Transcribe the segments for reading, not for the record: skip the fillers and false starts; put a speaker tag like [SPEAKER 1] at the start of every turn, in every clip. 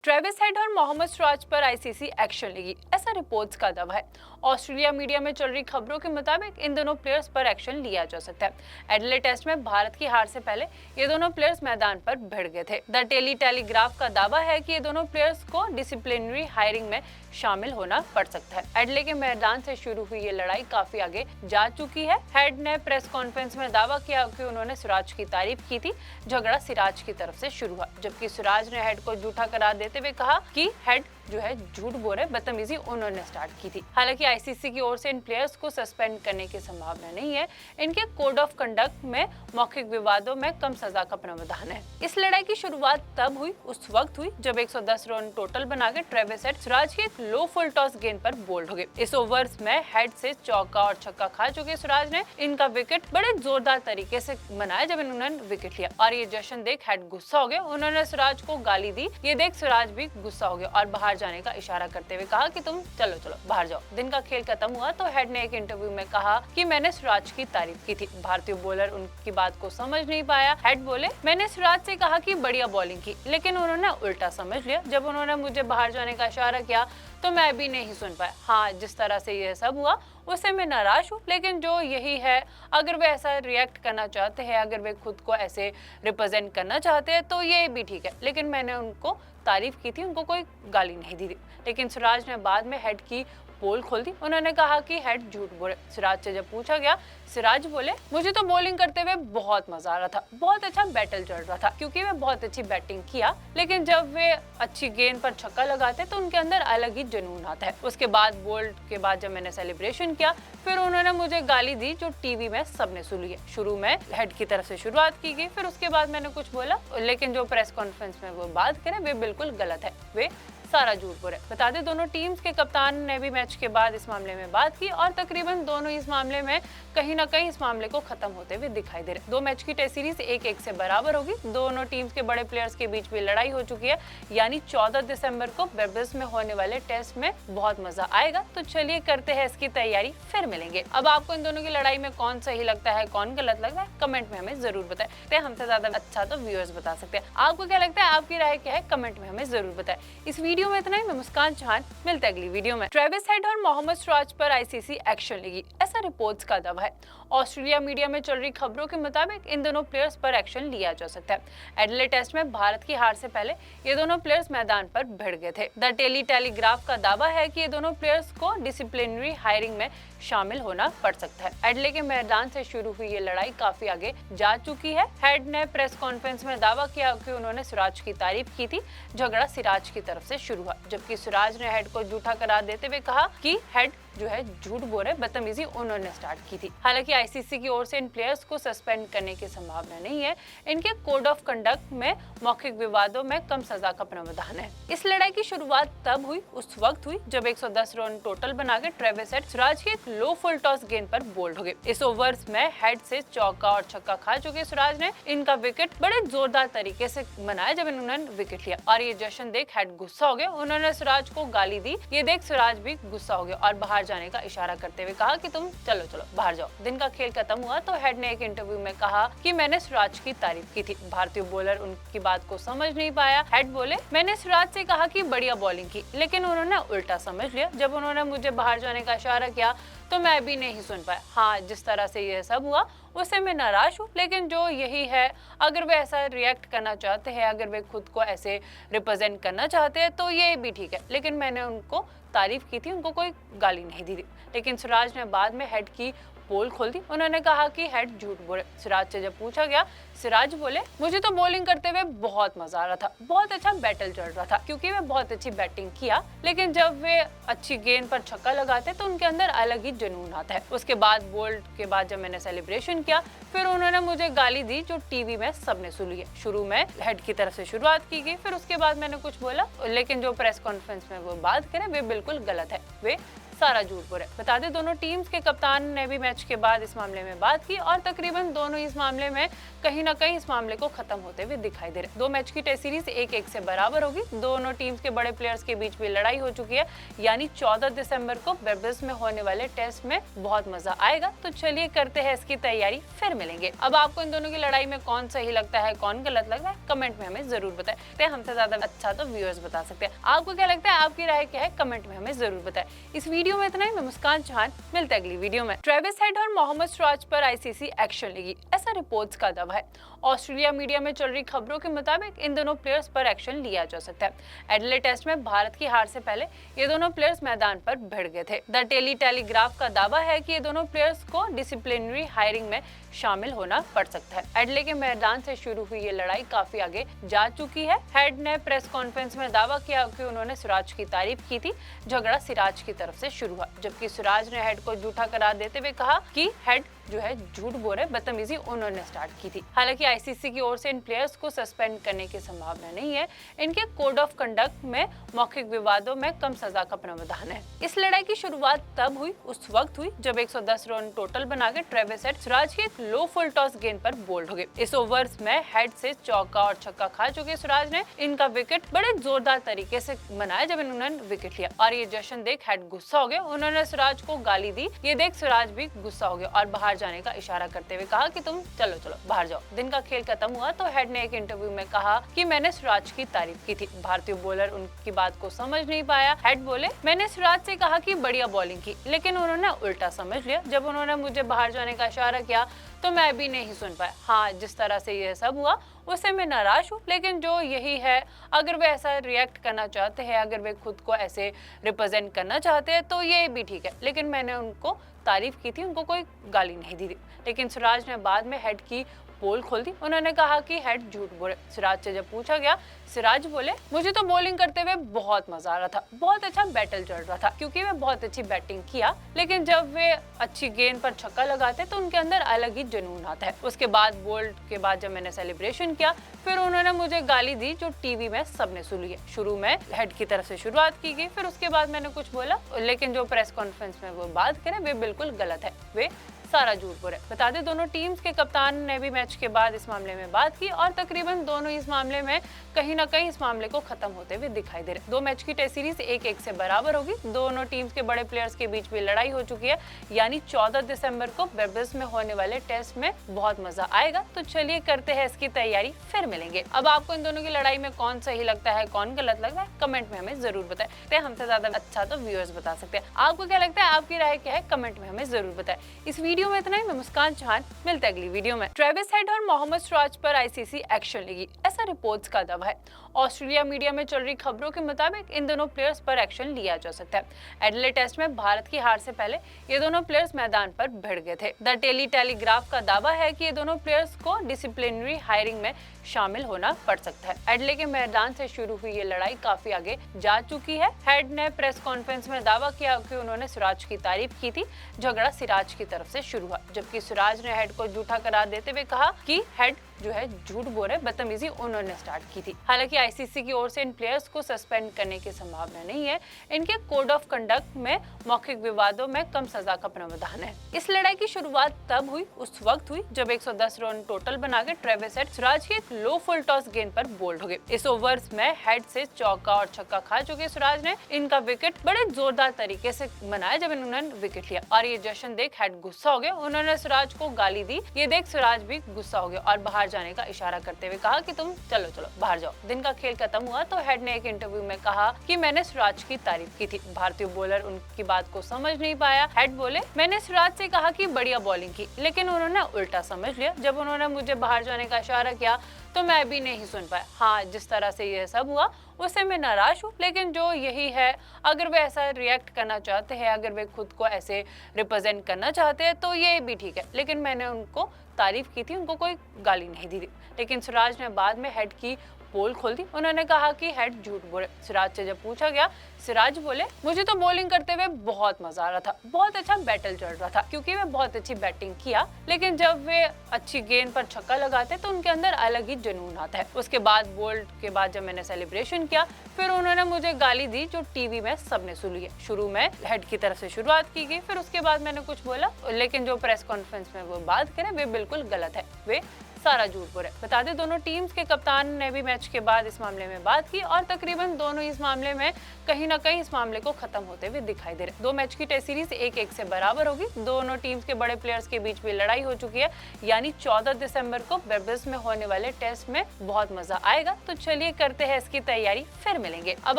[SPEAKER 1] Travis head और मोहम्मद सिराज पर ICC action लेगी, ऐसा रिपोर्ट्स का दावा है। ऑस्ट्रेलिया मीडिया में चल रही खबरों के मुताबिक इन दोनों प्लेयर्स पर एक्शन लिया जा सकता है। एडिलेड टेस्ट में भारत की हार से पहले ये दोनों प्लेयर्स मैदान पर भिड़ गए थे। द डेली टेलीग्राफ का दावा है कि ये दोनों प्लेयर्स को डिसिप्लिनरी हायरिंग में शामिल होना पड़ सकता है। एडले के मैदान से शुरू हुई ये लड़ाई काफी आगे जा चुकी है। हेड ने प्रेस कॉन्फ्रेंस में दावा किया कि उन्होंने सिराज की तारीफ की थी। झगड़ा सिराज की तरफ से शुरू हुआ, जबकि सिराज ने हेड को झूठा करार देते हुए कहा कि हेड जो है झूठ बोल रहे, बदतमीजी उन्होंने स्टार्ट की थी। हालांकि आईसीसी की ओर से इन प्लेयर्स को सस्पेंड करने की संभावना नहीं है। इनके कोड ऑफ कंडक्ट में मौखिक विवादों में कम सजा का प्रावधान है। इस लड़ाई की शुरुआत तब हुई, उस वक्त हुई जब 110 रन टोटल बना के ट्रेविस हेड सिराज की एक लो फुल टॉस गेंद पर बोल्ड हो गए। इस ओवर्स में हेड से चौका और छक्का खा चुके सिराज ने इनका विकेट बड़े जोरदार तरीके से बनाया जब इन्होंने विकेट लिया, और ये जश्न देख हेड गुस्सा हो गए। उन्होंने सिराज को गाली दी। ये देख सिराज भी गुस्सा हो गए और बाहर जाने का इशारा करते हुए कहा कि तुम चलो चलो बाहर जाओ। दिन का खेल खत्म हुआ तो हेड ने एक इंटरव्यू में कहा कि मैंने सिराज की तारीफ की थी। भारतीय बॉलर उनकी बात को समझ नहीं पाया। हेड बोले, मैंने सिराज से कहा कि बढ़िया बॉलिंग की, लेकिन उन्होंने उल्टा समझ लिया। जब उन्होंने मुझे बाहर जाने का इशारा किया तो मैं भी नहीं सुन पाया। हाँ, जिस तरह से ये सब हुआ उससे मैं नाराज हूँ, लेकिन जो यही है, अगर वे ऐसा रिएक्ट करना चाहते हैं, अगर वे खुद को ऐसे रिप्रेजेंट करना चाहते हैं तो ये भी ठीक है, लेकिन मैंने उनको तारीफ की थी, उनको कोई गाली नहीं दी थी। लेकिन सिराज ने बाद में हेड की पोल खोल दी। उन्होंने कहा कि हेड झूठ बोले। सिराज से जब पूछा गया, सिराज बोले, मुझे तो बॉलिंग करते हुए बहुत मजा आ रहा था, बहुत अच्छा बैटल चल रहा था, क्योंकि वे बहुत अच्छी बैटिंग किया, लेकिन जब वे अच्छी गेंद पर छक्का लगाते तो उनके अंदर अलग ही जुनून आता है। उसके बाद बोल्ड के बाद जब मैंने सेलिब्रेशन किया, फिर उन्होंने मुझे गाली दी जो टीवी में सबने सुन ली। शुरू में हेड की तरफ से शुरुआत की गई, फिर उसके बाद मैंने कुछ बोला, लेकिन जो प्रेस कॉन्फ्रेंस में वो बात करे वे बिल्कुल गलत है, वे सारा झूठ बोल रहे। बता दें, दोनों टीम्स के कप्तान ने भी मैच के बाद इस मामले में बात की और तकरीबन दोनों इस मामले में कहीं ना कहीं इस मामले को खत्म होते हुए दिखाई दे रहे। 2 मैच की टेस्ट सीरीज 1-1 से बराबर होगी। दोनों टीम्स के बड़े प्लेयर्स के बीच भी लड़ाई हो चुकी है, यानी 14 दिसंबर को बेरबस में होने वाले टेस्ट में बहुत मजा आएगा। तो चलिए करते हैं इसकी तैयारी, फिर मिलेंगे। अब आपको इन दोनों की लड़ाई में कौन सही लगता है, कौन गलत लगता है, कमेंट में हमें जरूर बताएं। हमसे ज्यादा अच्छा तो व्यूअर्स बता सकते हैं। आपको क्या लगता है, आपकी राय क्या है, कमेंट में हमें जरूर बताएं। इस वीडियो में इतना ही। मैं मुस्कान चौहान, मिलते हैं अगली वीडियो में। ट्रेविस हेड और मोहम्मद सिराज पर आईसीसी एक्शन लेगी, ऐसा रिपोर्ट्स का दावा है। ऑस्ट्रेलिया मीडिया में चल रही खबरों के मुताबिक इन दोनों प्लेयर्स पर एक्शन लिया जा सकता है। एडिलेड टेस्ट में भारत की हार से पहले ये दोनों प्लेयर्स मैदान पर भिड़ गए थे। द डेली टेलीग्राफ का दावा है कि ये दोनों प्लेयर्स को डिसिप्लिनरी हायरिंग में शामिल होना पड़ सकता है। एडले के मैदान से शुरू हुई ये लड़ाई काफी आगे जा चुकी है। हेड ने प्रेस कॉन्फ्रेंस में दावा किया कि उन्होंने सिराज की तारीफ की थी। झगड़ा सिराज की तरफ से शुरू हुआ, जबकि सिराज ने हेड को झूठा करार देते हुए कहा कि हेड जो है झूठ बोल रहे, बदतमीजी उन्होंने स्टार्ट की थी। हालांकि आईसीसी की ओर से इन प्लेयर्स को सस्पेंड करने की संभावना नहीं है। इनके कोड ऑफ कंडक्ट में मौखिक विवादों में कम सजा का प्रावधान है। इस लड़ाई की शुरुआत तब हुई, उस वक्त हुई जब 110 रन टोटल बना के ट्रेविस हेड सिराज की एक लो फुल टॉस गेंद पर बोल्ड हो गए। इस ओवर्स में हेड से चौका और छक्का खा चुके सिराज ने इनका विकेट बड़े जोरदार तरीके से बनाया जब इन्होंने विकेट लिया, और ये जश्न देख हेड गुस्सा हो गए। उन्होंने सिराज को गाली दी। ये देख सिराज भी गुस्सा हो गए और बाहर जाने का इशारा करते हुए कहा कि तुम चलो चलो बाहर जाओ। दिन का खेल खत्म हुआ तो हेड ने एक इंटरव्यू में कहा कि मैंने सिराज की तारीफ की थी। भारतीय बॉलर उनकी बात को समझ नहीं पाया। हेड बोले, मैंने सिराज से कहा कि बढ़िया बॉलिंग की, लेकिन उन्होंने उल्टा समझ लिया। जब उन्होंने मुझे बाहर जाने का इशारा किया तो मैं भी नहीं सुन पाया। हाँ, जिस तरह से ये सब हुआ उससे मैं नाराज हूँ, लेकिन जो यही है, अगर वे ऐसा रिएक्ट करना चाहते हैं, अगर वे खुद को ऐसे रिप्रेजेंट करना चाहते हैं तो ये भी ठीक है, लेकिन मैंने उनको तारीफ की थी, उनको कोई गाली नहीं दी थी। लेकिन सिराज ने बाद में हेड की पोल खोल दी। उन्होंने कहा कि हेड झूठ बोले। सिराज से जब पूछा गया, सिराज बोले, मुझे तो बॉलिंग करते हुए बहुत मजा आ रहा था, बहुत अच्छा बैटल चल रहा था, क्योंकि वे बहुत अच्छी बैटिंग किया, लेकिन जब वे अच्छी गेंद पर छक्का लगाते तो उनके अंदर अलग ही जुनून आता है। उसके बाद बोल्ड के बाद जब मैंने सेलिब्रेशन किया, फिर उन्होंने मुझे गाली दी जो टीवी में सबने सुन ली। शुरू में हेड की तरफ से शुरुआत की गई, फिर उसके बाद मैंने कुछ बोला, लेकिन जो प्रेस कॉन्फ्रेंस में वो बात करे वे बिल्कुल गलत है, वे सारा झूठ बोल रहे हैं। बता दें दोनों टीम्स के कप्तान ने भी मैच के बाद इस मामले में बात की और तकरीबन दोनों इस मामले में कहीं ना कहीं इस मामले को खत्म होते हुए दिखाई दे रहे हैं। 2 मैच की टेस्ट सीरीज 1-1 से बराबर होगी। दोनों टीम्स के बड़े प्लेयर्स के बीच भी लड़ाई हो चुकी है, यानी 14 दिसंबर को बेरबस में होने वाले टेस्ट में बहुत मजा आएगा। तो चलिए करते हैं इसकी तैयारी, फिर मिलेंगे। अब आपको इन दोनों की लड़ाई में कौन सही लगता है, कौन गलत लगता है, कमेंट में हमें जरूर बताएं। हमसे ज्यादा अच्छा तो व्यूअर्स बता सकते हैं। आपको क्या लगता है, आपकी राय क्या है, कमेंट में हमें जरूर बताएं। इस वीडियो में इतना ही। मैं मुस्कान चौहान, मिलते हैं अगली वीडियो में। ट्रेविस हेड और मोहम्मद सिराज पर आईसीसी एक्शन लेगी, ऐसा रिपोर्ट्स का दावा है। ऑस्ट्रेलिया मीडिया में चल रही खबरों के मुताबिक इन दोनों प्लेयर्स पर एक्शन लिया जा सकता है। एडिलेड टेस्ट में भारत की हार से पहले ये दोनों प्लेयर्स मैदान पर भिड़ गए थे। द डेली टेलीग्राफ का दावा है कि ये दोनों प्लेयर्स को डिसिप्लिनरी हायरिंग में शामिल होना पड़ सकता है। एडले के मैदान से शुरू हुई ये लड़ाई काफी आगे जा चुकी है। हेड ने प्रेस कॉन्फ्रेंस में दावा किया कि उन्होंने सिराज की तारीफ की थी। झगड़ा सिराज की तरफ से शुरू हुआ, जबकि सिराज ने हेड को झूठा करार देते हुए कहा कि हेड जो है झूठ बोल रहे, बदतमीजी उन्होंने स्टार्ट की थी। हालांकि आईसीसी की ओर से इन प्लेयर्स को सस्पेंड करने की संभावना नहीं है। इनके कोड ऑफ कंडक्ट में मौखिक विवादों में कम सजा का प्रावधान है। इस लड़ाई की शुरुआत तब हुई, उस वक्त हुई जब 110 रन टोटल बना के ट्रेविस हेड सिराज की एक लो फुल टॉस गेंद पर बोल्ड हो गए। इस ओवर्स में हेड से चौका और छक्का खा चुके सिराज ने इनका विकेट बड़े जोरदार तरीके से बनाया जब इन्होंने विकेट लिया, और ये जश्न देख हेड गुस्सा हो गए। उन्होंने सिराज को गाली दी। ये देख सिराज भी गुस्सा हो गए और बाहर जाने का इशारा करते हुए कहा कि तुम चलो चलो बाहर जाओ। दिन का खेल खत्म हुआ तो हेड ने एक इंटरव्यू में कहा कि मैंने सिराज की तारीफ की थी। भारतीय बॉलर उनकी बात को समझ नहीं पाया। हेड बोले, मैंने सिराज से कहा कि बढ़िया बॉलिंग की, लेकिन उन्होंने उल्टा समझ लिया। जब उन्होंने मुझे बाहर जाने का इशारा किया तो मैं भी नहीं सुन पाया। हाँ, जिस तरह से ये सब हुआ उससे मैं नाराज हूँ, लेकिन जो यही है, अगर वे ऐसा रिएक्ट करना चाहते हैं, अगर वे खुद को ऐसे रिप्रेजेंट करना चाहते हैं तो ये भी ठीक है, लेकिन मैंने उनको तारीफ की थी, उनको कोई गाली नहीं दी थी। लेकिन सिराज ने बाद में हेड की पोल खोल दी। उन्होंने कहा कि हेड झूठ बोले। सिराज से जब पूछा गया, सिराज बोले, मुझे तो बॉलिंग करते हुए बहुत मजा आ रहा था, बहुत अच्छा बैटल चल रहा था, क्योंकि वे बहुत अच्छी बैटिंग किया, लेकिन जब वे अच्छी गेंद पर छक्का लगाते तो उनके अंदर अलग ही जुनून आता है। उसके बाद बोल्ड के बाद जब मैंने सेलिब्रेशन किया, फिर उन्होंने मुझे गाली दी जो टीवी में सबने सुन ली। शुरू में हेड की तरफ से शुरुआत की गई, फिर उसके बाद मैंने कुछ बोला, लेकिन जो प्रेस कॉन्फ्रेंस में वो बात करे वे बिल्कुल गलत है, वे सारा झूठ बोल रहे हैं। बता दें दोनों टीम्स के कप्तान ने भी मैच के बाद इस मामले में बात की और तकरीबन दोनों इस मामले में कहीं ना कहीं इस मामले को खत्म होते हुए दिखाई दे रहे। 2 मैच की टेस्ट सीरीज 1-1 से बराबर होगी। दोनों टीम्स के बड़े प्लेयर्स के बीच भी लड़ाई हो चुकी है, यानी 14 दिसंबर को बेरबस में होने वाले टेस्ट में बहुत मजा आएगा। तो चलिए करते हैं इसकी तैयारी, फिर मिलेंगे। अब आपको इन दोनों की लड़ाई में कौन सही लगता है, कौन गलत लगता है, कमेंट में हमें जरूर बताएं। हमसे ज्यादा अच्छा तो व्यूअर्स बता सकते हैं। आपको क्या लगता है, आपकी राय क्या है, कमेंट में हमें जरूर बताएं। इस वीडियो में इतना ही। मैं मुस्कान चौहान, मिलते हैं अगली वीडियो में। ट्रेविस हेड और मोहम्मद सिराज पर आईसीसी एक्शन लेगी, ऐसा रिपोर्ट्स का दावा है। ऑस्ट्रेलिया मीडिया में चल रही खबरों के मुताबिक इन दोनों प्लेयर्स पर एक्शन लिया जा सकता है। एडिलेड टेस्ट में भारत की हार से पहले ये दोनों प्लेयर्स मैदान पर भिड़ गए थे। द डेली टेलीग्राफ का दावा है कि ये दोनों प्लेयर्स को डिसिप्लिनरी हायरिंग में शामिल होना पड़ सकता है। एडले के मैदान से शुरू हुई ये लड़ाई काफी आगे जा चुकी है। हेड ने प्रेस कॉन्फ्रेंस में दावा किया कि उन्होंने सिराज की तारीफ की थी। झगड़ा सिराज की तरफ से शुरू हुआ, जबकि सिराज ने हेड को झूठा करार देते हुए कहा कि हेड जो है झूठ बोल रहे, बदतमीजी उन्होंने स्टार्ट की थी। हालांकि आईसीसी की ओर से इन प्लेयर्स को सस्पेंड करने की संभावना नहीं है। इनके कोड ऑफ कंडक्ट में मौखिक विवादों में कम सजा का प्रावधान है। इस लड़ाई की शुरुआत तब हुई, उस वक्त हुई जब 110 रन टोटल बना के ट्रेविस हेड सिराज की एक लो फुल टॉस गेंद पर बोल्ड हो गए। इस ओवर्स में हेड से चौका और छक्का खा चुके सिराज ने इनका विकेट बड़े जोरदार तरीके से बनाया जब इन्होंने विकेट लिया, और ये जश्न देख हेड गुस्सा हो गए। उन्होंने सिराज को गाली दी। ये देख सिराज भी गुस्सा हो गए और बाहर जाने का इशारा करते हुए कहा कि तुम चलो चलो बाहर जाओ। दिन का खेल खत्म हुआ तो हेड ने एक इंटरव्यू में कहा कि मैंने सिराज की तारीफ की थी। भारतीय बॉलर उनकी बात को समझ नहीं पाया। हेड बोले, मैंने सिराज से कहा कि बढ़िया बॉलिंग की, लेकिन उन्होंने उल्टा समझ लिया। जब उन्होंने मुझे बाहर जाने का इशारा किया तो मैं भी नहीं सुन पाया। हाँ, जिस तरह से ये सब हुआ उससे मैं नाराज हूँ, लेकिन जो यही है, अगर वे ऐसा रिएक्ट करना चाहते हैं, अगर वे खुद को ऐसे रिप्रेजेंट करना चाहते हैं तो ये भी ठीक है, लेकिन मैंने उनको तारीफ की थी, उनको कोई गाली नहीं दी थी। लेकिन सिराज ने बाद में हेड की पोल खोल दी। उन्होंने कहा कि हेड झूठ बोले। सिराज से जब पूछा गया, सिराज बोले, मुझे तो बॉलिंग करते हुए बहुत मजा आ रहा था, बहुत अच्छा बैटल चल रहा था क्योंकि मैं बहुत अच्छी बैटिंग किया, लेकिन जब वे अच्छी गेंद पर छक्का लगाते तो उनके अंदर अलग ही जुनून आता है। उसके बाद बोल्ड के बाद जब मैंने सेलिब्रेशन किया, फिर उन्होंने मुझे गाली दी जो टीवी में सबने सुनी है। शुरू में हेड की तरफ से शुरुआत की गई, फिर उसके बाद मैंने कुछ बोला, लेकिन जो प्रेस कॉन्फ्रेंस में वो बात करे वे बिल्कुल गलत है, वे सारा झूठ बोले। बता दें दोनों टीम्स के कप्तान ने भी मैच के बाद इस मामले में बात की और तकरीबन दोनों इस मामले में कहीं ना कहीं इस मामले को खत्म होते हुए दिखाई दे रहे। 2 मैच की टेस्ट सीरीज 1-1 से बराबर होगी। दोनों टीम्स के बड़े प्लेयर्स के बीच में लड़ाई हो चुकी है, यानी 14 दिसंबर को बेरबस में होने वाले टेस्ट में बहुत मजा आएगा। तो चलिए करते हैं इसकी तैयारी, फिर मिलेंगे। अब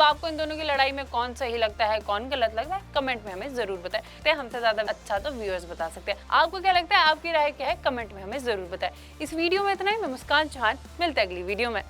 [SPEAKER 1] आपको इन दोनों की लड़ाई में कौन सही लगता है, कौन गलत लगता है, कमेंट में हमें जरूर बताएं। हमसे ज्यादा अच्छा तो व्यूअर्स बता सकते हैं। आपको क्या लगता है, आपकी राय क्या है, कमेंट में हमें जरूर बताएं। इस वीडियो में इतना ही। मैं मुस्कान चौहान, मिलते हैं अगली वीडियो में।